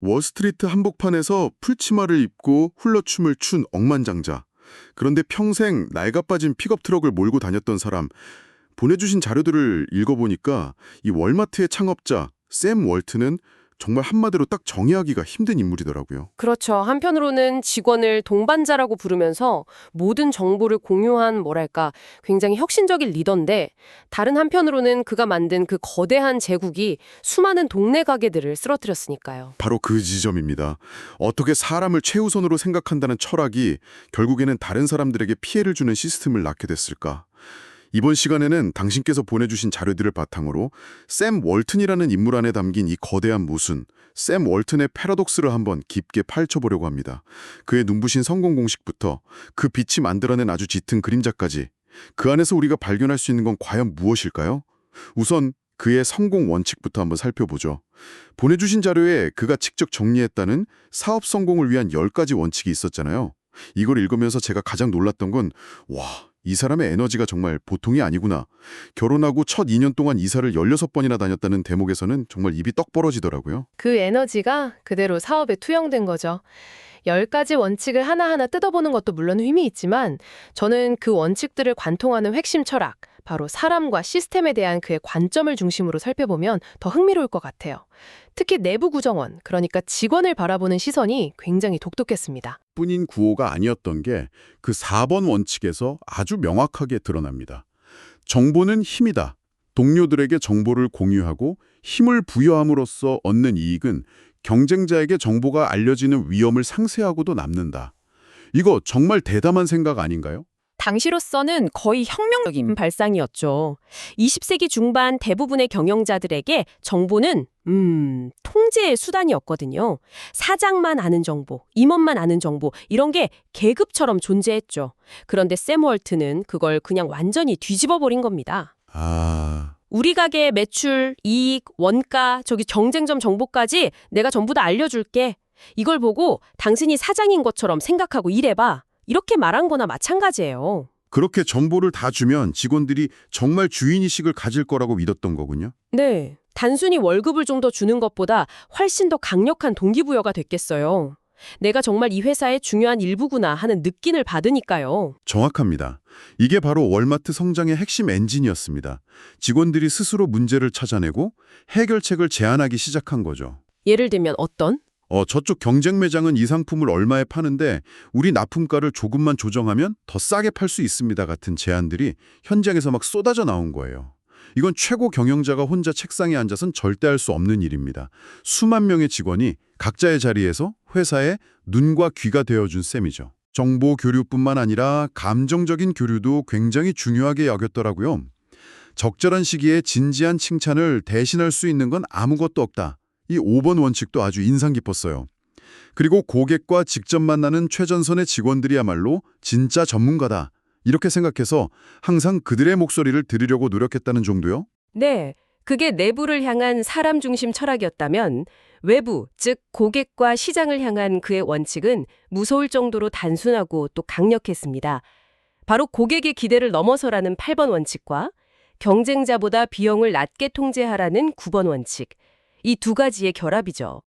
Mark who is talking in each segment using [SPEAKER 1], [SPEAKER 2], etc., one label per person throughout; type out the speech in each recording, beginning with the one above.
[SPEAKER 1] 월스트리트 한복판에서 풀치마를 입고 훌러춤을 춘 억만장자. 그런데 평생 낡아 빠진 픽업 트럭을 몰고 다녔던 사람. 보내주신 자료들을 읽어보니까 이 월마트의 창업자 샘 월트는 정말 한마디로 딱 정의하기가 힘든 인물이더라고요.
[SPEAKER 2] 그렇죠. 한편으로는 직원을 동반자라고 부르면서 모든 정보를 공유한 뭐랄까 굉장히 혁신적인 리더인데 다른 한편으로는 그가 만든 그 거대한 제국이 수많은 동네 가게들을 쓰러뜨렸으니까요.
[SPEAKER 1] 바로 그 지점입니다. 어떻게 사람을 최우선으로 생각한다는 철학이 결국에는 다른 사람들에게 피해를 주는 시스템을 낳게 됐을까? 이번 시간에는 당신께서 보내주신 자료들을 바탕으로 샘 월튼이라는 인물 안에 담긴 이 거대한 모순, 샘 월튼의 패러독스를 한번 깊게 파헤쳐보려고 합니다. 그의 눈부신 성공 공식부터 그 빛이 만들어낸 아주 짙은 그림자까지 그 안에서 우리가 발견할 수 있는 건 과연 무엇일까요? 우선 그의 성공 원칙부터 한번 살펴보죠. 보내주신 자료에 그가 직접 정리했다는 사업 성공을 위한 10가지 원칙이 있었잖아요. 이걸 읽으면서 제가 가장 놀랐던 건 와, 이 사람의 에너지가 정말 보통이 아니구나. 결혼하고 첫 2년 동안 이사를 16번이나 다녔다는 대목에서는 정말 입이 떡 벌어지더라고요.
[SPEAKER 3] 그 에너지가 그대로 사업에 투영된 거죠. 10가지 원칙을 하나하나 뜯어보는 것도 물론 의미 있지만 저는 그 원칙들을 관통하는 핵심 철학, 바로 사람과 시스템에 대한 그의 관점을 중심으로 살펴보면 더 흥미로울 것 같아요. 특히 내부 구성원, 그러니까 직원을 바라보는 시선이 굉장히 독특했습니다.
[SPEAKER 4] 뿐인 구호가 아니었던 게 그 4번 원칙에서 아주 명확하게 드러납니다. 정보는 힘이다. 동료들에게 정보를 공유하고 힘을 부여함으로써 얻는 이익은 경쟁자에게 정보가 알려지는 위험을 상쇄하고도 남는다. 이거 정말 대담한 생각 아닌가요?
[SPEAKER 2] 당시로서는 거의 혁명적인 발상이었죠. 20세기 중반 대부분의 경영자들에게 정보는 통제의 수단이었거든요. 사장만 아는 정보, 임원만 아는 정보 이런 게 계급처럼 존재했죠. 그런데 샘 월트는 그걸 그냥 완전히 뒤집어 버린 겁니다. 우리 가게의 매출, 이익, 원가, 저기 경쟁점 정보까지 내가 전부 다 알려줄게. 이걸 보고 당신이 사장인 것처럼 생각하고 일해봐. 이렇게 말한 거나 마찬가지예요.
[SPEAKER 4] 그렇게 정보를 다 주면 직원들이 정말 주인의식을 가질 거라고 믿었던 거군요.
[SPEAKER 2] 네. 단순히 월급을 좀 더 주는 것보다 훨씬 더 강력한 동기부여가 됐겠어요. 내가 정말 이 회사의 중요한 일부구나 하는 느낌을 받으니까요.
[SPEAKER 4] 정확합니다. 이게 바로 월마트 성장의 핵심 엔진이었습니다. 직원들이 스스로 문제를 찾아내고 해결책을 제안하기 시작한 거죠.
[SPEAKER 2] 예를 들면 어떤?
[SPEAKER 4] 저쪽 경쟁 매장은 이 상품을 얼마에 파는데 우리 납품가를 조금만 조정하면 더 싸게 팔 수 있습니다 같은 제안들이 현장에서 막 쏟아져 나온 거예요. 이건 최고 경영자가 혼자 책상에 앉아선 절대 할 수 없는 일입니다. 수만 명의 직원이 각자의 자리에서 회사의 눈과 귀가 되어준 셈이죠. 정보 교류뿐만 아니라 감정적인 교류도 굉장히 중요하게 여겼더라고요. 적절한 시기에 진지한 칭찬을 대신할 수 있는 건 아무것도 없다. 이 5번 원칙도 아주 인상 깊었어요. 그리고 고객과 직접 만나는 최전선의 직원들이야말로 진짜 전문가다. 이렇게 생각해서 항상 그들의 목소리를 들으려고 노력했다는 정도요?
[SPEAKER 2] 네. 그게 내부를 향한 사람 중심 철학이었다면 외부, 즉 고객과 시장을 향한 그의 원칙은 무서울 정도로 단순하고 또 강력했습니다. 바로 고객의 기대를 넘어서라는 8번 원칙과 경쟁자보다 비용을 낮게 통제하라는 9번 원칙. 이 두 가지의 결합이죠.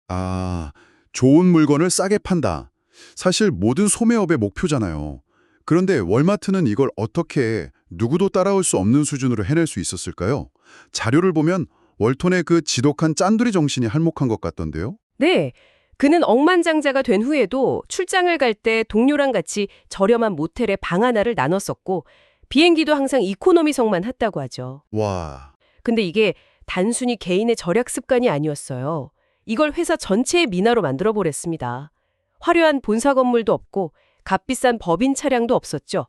[SPEAKER 4] 좋은 물건을 싸게 판다. 사실 모든 소매업의 목표잖아요. 그런데 월마트는 이걸 어떻게 누구도 따라올 수 없는 수준으로 해낼 수 있었을까요? 자료를 보면 월톤의 그 지독한 짠돌이 정신이 한몫한 것 같던데요?
[SPEAKER 2] 네. 그는 억만장자가 된 후에도 출장을 갈 때 동료랑 같이 저렴한 모텔에 방 하나를 나눴었고 비행기도 항상 이코노미석만 탔다고 하죠.
[SPEAKER 4] 와,
[SPEAKER 2] 근데 이게 단순히 개인의 절약 습관이 아니었어요. 이걸 회사 전체의 민화로 만들어버렸습니다. 화려한 본사 건물도 없고 값비싼 법인 차량도 없었죠.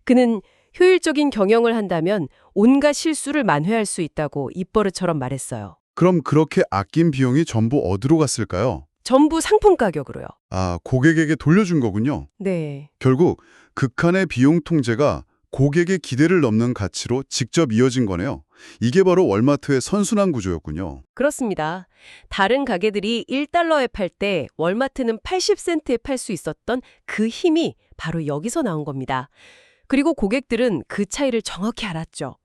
[SPEAKER 2] 그는 효율적인 경영을 한다면 온갖 실수를 만회할 수 있다고 입버릇처럼 말했어요.
[SPEAKER 4] 그럼 그렇게 아낀 비용이 전부 어디로 갔을까요?
[SPEAKER 2] 전부 상품 가격으로요.
[SPEAKER 4] 고객에게 돌려준 거군요.
[SPEAKER 2] 네.
[SPEAKER 4] 결국 극한의 비용 통제가 고객의 기대를 넘는 가치로 직접 이어진 거네요. 이게 바로 월마트의 선순환 구조였군요.
[SPEAKER 2] 그렇습니다. 다른 가게들이 1달러에 팔 때 월마트는 80센트에 팔 수 있었던 그 힘이 바로 여기서 나온 겁니다. 그리고 고객들은 그 차이를 정확히 알았죠.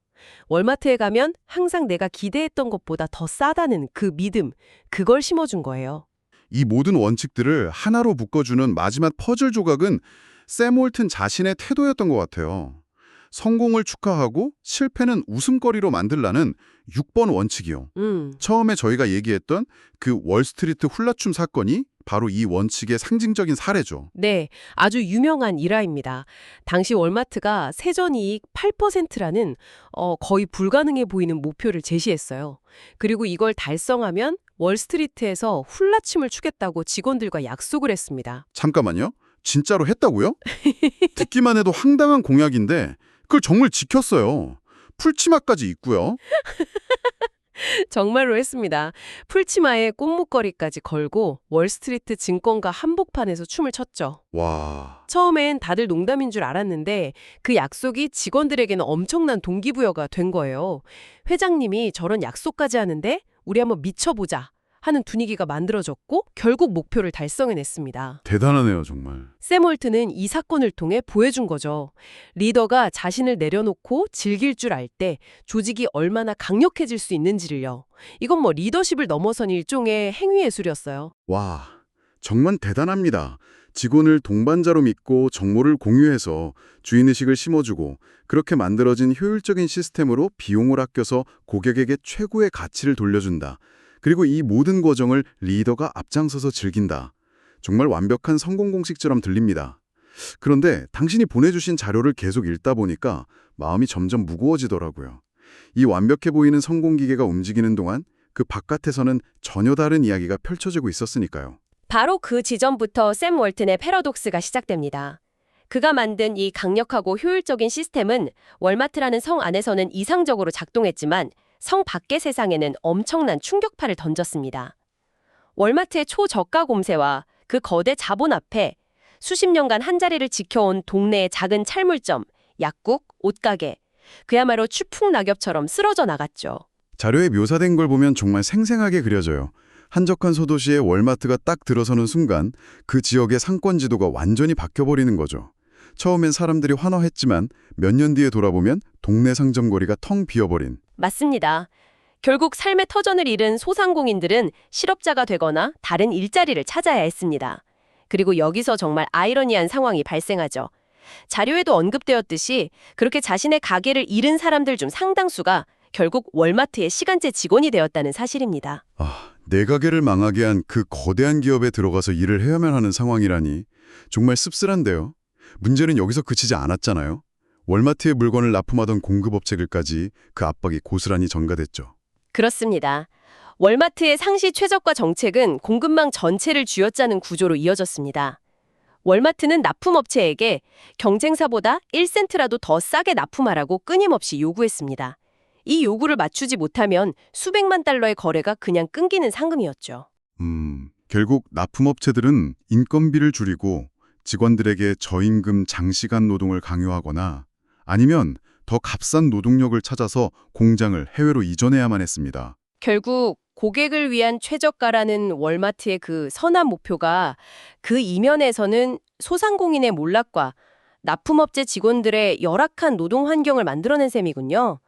[SPEAKER 2] 월마트에 가면 항상 내가 기대했던 것보다 더 싸다는 그 믿음, 그걸 심어준 거예요.
[SPEAKER 4] 이 모든 원칙들을 하나로 묶어주는 마지막 퍼즐 조각은 샘 홀튼 자신의 태도였던 것 같아요. 성공을 축하하고 실패는 웃음거리로 만들라는 6번 원칙이요. 처음에 저희가 얘기했던 그 월스트리트 훌라춤 사건이 바로 이 원칙의 상징적인 사례죠.
[SPEAKER 2] 네, 아주 유명한 일화입니다. 당시 월마트가 세전이익 8%라는 거의 불가능해 보이는 목표를 제시했어요. 그리고 이걸 달성하면 월스트리트에서 훌라춤을 추겠다고 직원들과 약속을 했습니다.
[SPEAKER 4] 잠깐만요. 진짜로 했다고요? 듣기만 해도 황당한 공약인데 그걸 정말 지켰어요. 풀치마까지 입고요.
[SPEAKER 2] 정말로 했습니다. 풀치마에 꽃목걸이까지 걸고 월스트리트 증권가 한복판에서 춤을 췄죠.
[SPEAKER 4] 와,
[SPEAKER 2] 처음엔 다들 농담인 줄 알았는데 그 약속이 직원들에게는 엄청난 동기부여가 된 거예요. 회장님이 저런 약속까지 하는데 우리 한번 미쳐보자 하는 분위기가 만들어졌고 결국 목표를 달성해냈습니다.
[SPEAKER 4] 대단하네요, 정말.
[SPEAKER 2] 샘 홀튼은 이 사건을 통해 보여준 거죠. 리더가 자신을 내려놓고 즐길 줄 알 때 조직이 얼마나 강력해질 수 있는지를요. 이건 뭐 리더십을 넘어선 일종의 행위예술이었어요.
[SPEAKER 4] 와, 정말 대단합니다. 직원을 동반자로 믿고 정보를 공유해서 주인의식을 심어주고 그렇게 만들어진 효율적인 시스템으로 비용을 아껴서 고객에게 최고의 가치를 돌려준다. 그리고 이 모든 과정을 리더가 앞장서서 즐긴다. 정말 완벽한 성공 공식처럼 들립니다. 그런데 당신이 보내주신 자료를 계속 읽다 보니까 마음이 점점 무거워지더라고요. 이 완벽해 보이는 성공 기계가 움직이는 동안 그 바깥에서는 전혀 다른 이야기가 펼쳐지고 있었으니까요.
[SPEAKER 2] 바로 그 지점부터 샘 월튼의 패러독스가 시작됩니다. 그가 만든 이 강력하고 효율적인 시스템은 월마트라는 성 안에서는 이상적으로 작동했지만 성 밖의 세상에는 엄청난 충격파를 던졌습니다. 월마트의 초저가 곰세와 그 거대 자본 앞에 수십 년간 한자리를 지켜온 동네의 작은 찰물점, 약국, 옷가게, 그야말로 추풍낙엽처럼 쓰러져 나갔죠.
[SPEAKER 4] 자료에 묘사된 걸 보면 정말 생생하게 그려져요. 한적한 소도시에 월마트가 딱 들어서는 순간 그 지역의 상권 지도가 완전히 바뀌어버리는 거죠. 처음엔 사람들이 환호했지만 몇 년 뒤에 돌아보면 동네 상점거리가 텅 비어버린.
[SPEAKER 2] 맞습니다. 결국 삶의 터전을 잃은 소상공인들은 실업자가 되거나 다른 일자리를 찾아야 했습니다. 그리고 여기서 정말 아이러니한 상황이 발생하죠. 자료에도 언급되었듯이 그렇게 자신의 가게를 잃은 사람들 중 상당수가 결국 월마트의 시간제 직원이 되었다는 사실입니다.
[SPEAKER 4] 내 가게를 망하게 한 그 거대한 기업에 들어가서 일을 해야만 하는 상황이라니 정말 씁쓸한데요. 문제는 여기서 그치지 않았잖아요. 월마트의 물건을 납품하던 공급업체들까지 그 압박이 고스란히 전가됐죠.
[SPEAKER 2] 그렇습니다. 월마트의 상시 최저가 정책은 공급망 전체를 쥐어짜는 구조로 이어졌습니다. 월마트는 납품업체에게 경쟁사보다 1센트라도 더 싸게 납품하라고 끊임없이 요구했습니다. 이 요구를 맞추지 못하면 수백만 달러의 거래가 그냥 끊기는 상금이었죠.
[SPEAKER 4] 결국 납품업체들은 인건비를 줄이고 직원들에게 저임금 장시간 노동을 강요하거나 아니면 더 값싼 노동력을 찾아서 공장을 해외로 이전해야만 했습니다.
[SPEAKER 2] 결국 고객을 위한 최저가라는 월마트의 그 선한 목표가 그 이면에서는 소상공인의 몰락과 납품업체 직원들의 열악한 노동 환경을 만들어낸 셈이군요.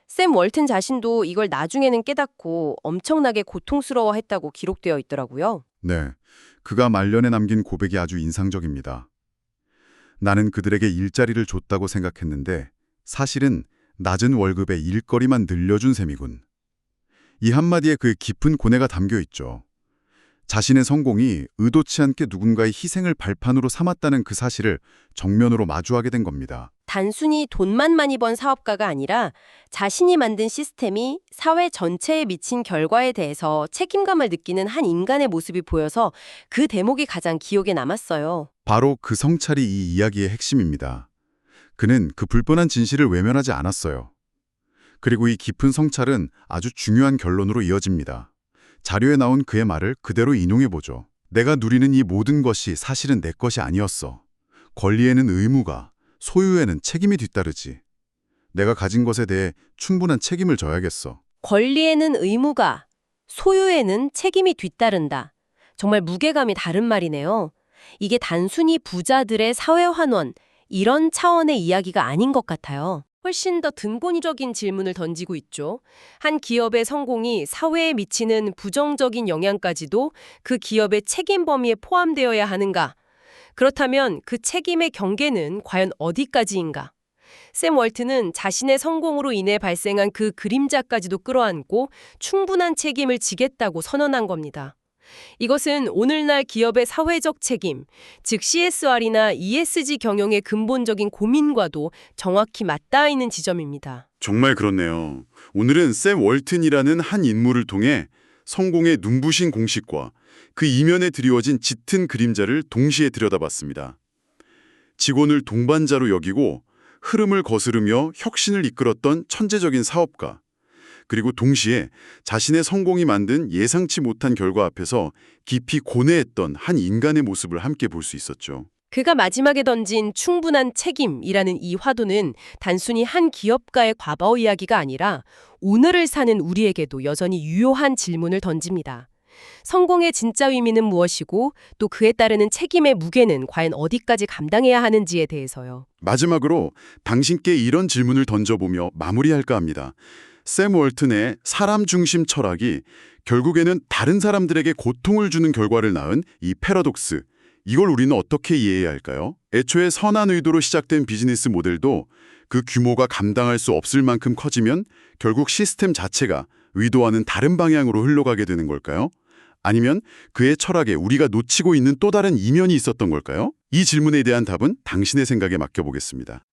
[SPEAKER 2] 샘 월튼 자신도 이걸 나중에는 깨닫고 엄청나게 고통스러워했다고 기록되어 있더라고요.
[SPEAKER 4] 네, 그가 말년에 남긴 고백이 아주 인상적입니다. 나는 그들에게 일자리를 줬다고 생각했는데 사실은 낮은 월급에 일거리만 늘려준 셈이군. 이 한마디에 그 깊은 고뇌가 담겨 있죠. 자신의 성공이 의도치 않게 누군가의 희생을 발판으로 삼았다는 그 사실을 정면으로 마주하게 된 겁니다.
[SPEAKER 2] 단순히 돈만 많이 번 사업가가 아니라 자신이 만든 시스템이 사회 전체에 미친 결과에 대해서 책임감을 느끼는 한 인간의 모습이 보여서 그 대목이 가장 기억에 남았어요.
[SPEAKER 4] 바로 그 성찰이 이 이야기의 핵심입니다. 그는 그 불뻔한 진실을 외면하지 않았어요. 그리고 이 깊은 성찰은 아주 중요한 결론으로 이어집니다. 자료에 나온 그의 말을 그대로 인용해보죠. 내가 누리는 이 모든 것이 사실은 내 것이 아니었어. 권리에는 의무가, 소유에는 책임이 뒤따르지. 내가 가진 것에 대해 충분한 책임을 져야겠어.
[SPEAKER 2] 권리에는 의무가, 소유에는 책임이 뒤따른다. 정말 무게감이 다른 말이네요. 이게 단순히 부자들의 사회 환원, 이런 차원의 이야기가 아닌 것 같아요. 훨씬 더 근본적인 질문을 던지고 있죠. 한 기업의 성공이 사회에 미치는 부정적인 영향까지도 그 기업의 책임 범위에 포함되어야 하는가? 그렇다면 그 책임의 경계는 과연 어디까지인가? 샘 월트는 자신의 성공으로 인해 발생한 그 그림자까지도 끌어안고 충분한 책임을 지겠다고 선언한 겁니다. 이것은 오늘날 기업의 사회적 책임, 즉 CSR이나 ESG 경영의 근본적인 고민과도 정확히 맞닿아 있는 지점입니다.
[SPEAKER 1] 정말 그렇네요. 오늘은 샘 월튼이라는 한 인물을 통해 성공의 눈부신 공식과 그 이면에 드리워진 짙은 그림자를 동시에 들여다봤습니다. 직원을 동반자로 여기고 흐름을 거스르며 혁신을 이끌었던 천재적인 사업가, 그리고 동시에 자신의 성공이 만든 예상치 못한 결과 앞에서 깊이 고뇌했던 한 인간의 모습을 함께 볼 수 있었죠.
[SPEAKER 2] 그가 마지막에 던진 충분한 책임이라는 이 화두는 단순히 한 기업가의 과거 이야기가 아니라 오늘을 사는 우리에게도 여전히 유효한 질문을 던집니다. 성공의 진짜 의미는 무엇이고 또 그에 따르는 책임의 무게는 과연 어디까지 감당해야 하는지에 대해서요.
[SPEAKER 1] 마지막으로 당신께 이런 질문을 던져보며 마무리할까 합니다. 샘 월튼의 사람 중심 철학이 결국에는 다른 사람들에게 고통을 주는 결과를 낳은 이 패러독스, 이걸 우리는 어떻게 이해해야 할까요? 애초에 선한 의도로 시작된 비즈니스 모델도 그 규모가 감당할 수 없을 만큼 커지면 결국 시스템 자체가 의도와는 다른 방향으로 흘러가게 되는 걸까요? 아니면 그의 철학에 우리가 놓치고 있는 또 다른 이면이 있었던 걸까요? 이 질문에 대한 답은 당신의 생각에 맡겨보겠습니다.